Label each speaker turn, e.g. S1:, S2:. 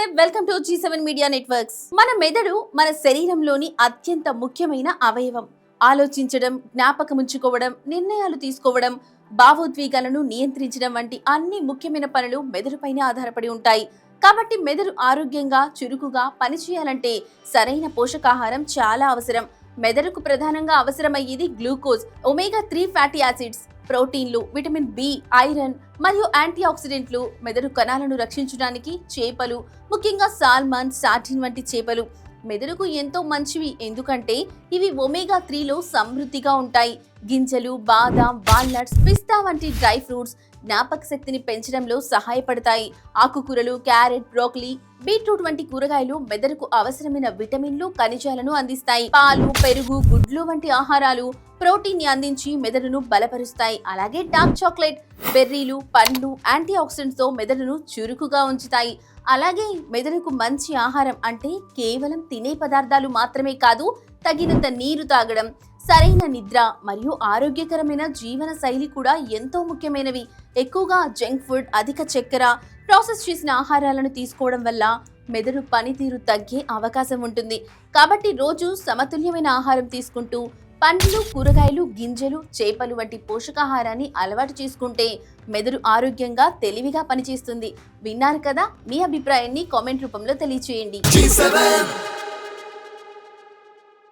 S1: నమస్తే, welcome to G7 media networks. మన మెదడు మన శరీరంలోని అత్యంత ముఖ్యమైన అవయవం. ఆలోచించడం, జ్ఞాపకం ఉంచుకోవడం, నిర్ణయాలు తీసుకోవడం, భావోద్వేగాలను నియంత్రించడం వంటి అన్ని ముఖ్యమైన పనులు మెదడుపైనే ఆధారపడి ఉంటాయి. కాబట్టి మెదడు ఆరోగ్యంగా, చురుకుగా పనిచేయాలంటే సరైన పోషకాహారం చాలా అవసరం. మెదడుకు ప్రధానంగా అవసరమయ్యేది గ్లూకోజ్, ఒమేగా-3 ఫ్యాటీ యాసిడ్స్, ప్రోటీన్లు, విటమిన్ బి, ఐరన్ మరియు యాంటీ ఆక్సిడెంట్లు. మెదడు కణాలను రక్షించడానికి చేపలు, ముఖ్యంగా సాల్మన్, సార్డిన్ వంటి చేపలు మెదడుకు ఎంతో మంచివి. ఎందుకంటే ఇవి ఒమేగా-3లో సమృద్ధిగా ఉంటాయి. గింజలు, బాదాం, వాల్నట్స్, పిస్తా వంటి డ్రై ఫ్రూట్స్ జ్ఞాపక శక్తిని పెంచడంలో సహాయపడతాయి. ఆకుకూరలు, క్యారెట్, బ్రోకలీ, బీట్రూట్ వంటి కూరగాయలు మెదడుకు అవసరమైన విటమిన్లు, ఖనిజాలను అందిస్తాయి. పాలు, పెరుగు, గుడ్లు వంటి ఆహారాలు ప్రోటీన్ ని అందించి మెదడును బలపరుస్తాయి. అలాగే డార్క్ చాక్లెట్, బెర్రీలు, పండ్లు యాంటీ ఆక్సిడెంట్స్ తో మెదడును చురుకుగా ఉంచుతాయి. అలాగే మెదడుకు మంచి ఆహారం అంటే కేవలం తినే పదార్థాలు మాత్రమే కాదు, తగినంత నీరు తాగడం, సరైన నిద్ర మరియు ఆరోగ్యకరమైన జీవన శైలి కూడా ఎంతో ముఖ్యమైనవి. ఎక్కువగా జంక్ ఫుడ్, అధిక చక్కెర, ప్రాసెస్ చేసిన ఆహారాలను తీసుకోవడం వల్ల మెదడు పనితీరు తగ్గే అవకాశం ఉంటుంది. కాబట్టి రోజు సమతుల్యమైన ఆహారం తీసుకుంటూ పండ్లు, కూరగాయలు, గింజలు, చేపలు వంటి పోషకాహారాన్ని అలవాటు చేసుకుంటే మెదడు ఆరోగ్యంగా, తెలివిగా పనిచేస్తుంది. విన్నారు కదా? మీ అభిప్రాయాన్ని కామెంట్ రూపంలో తెలియచేయండి.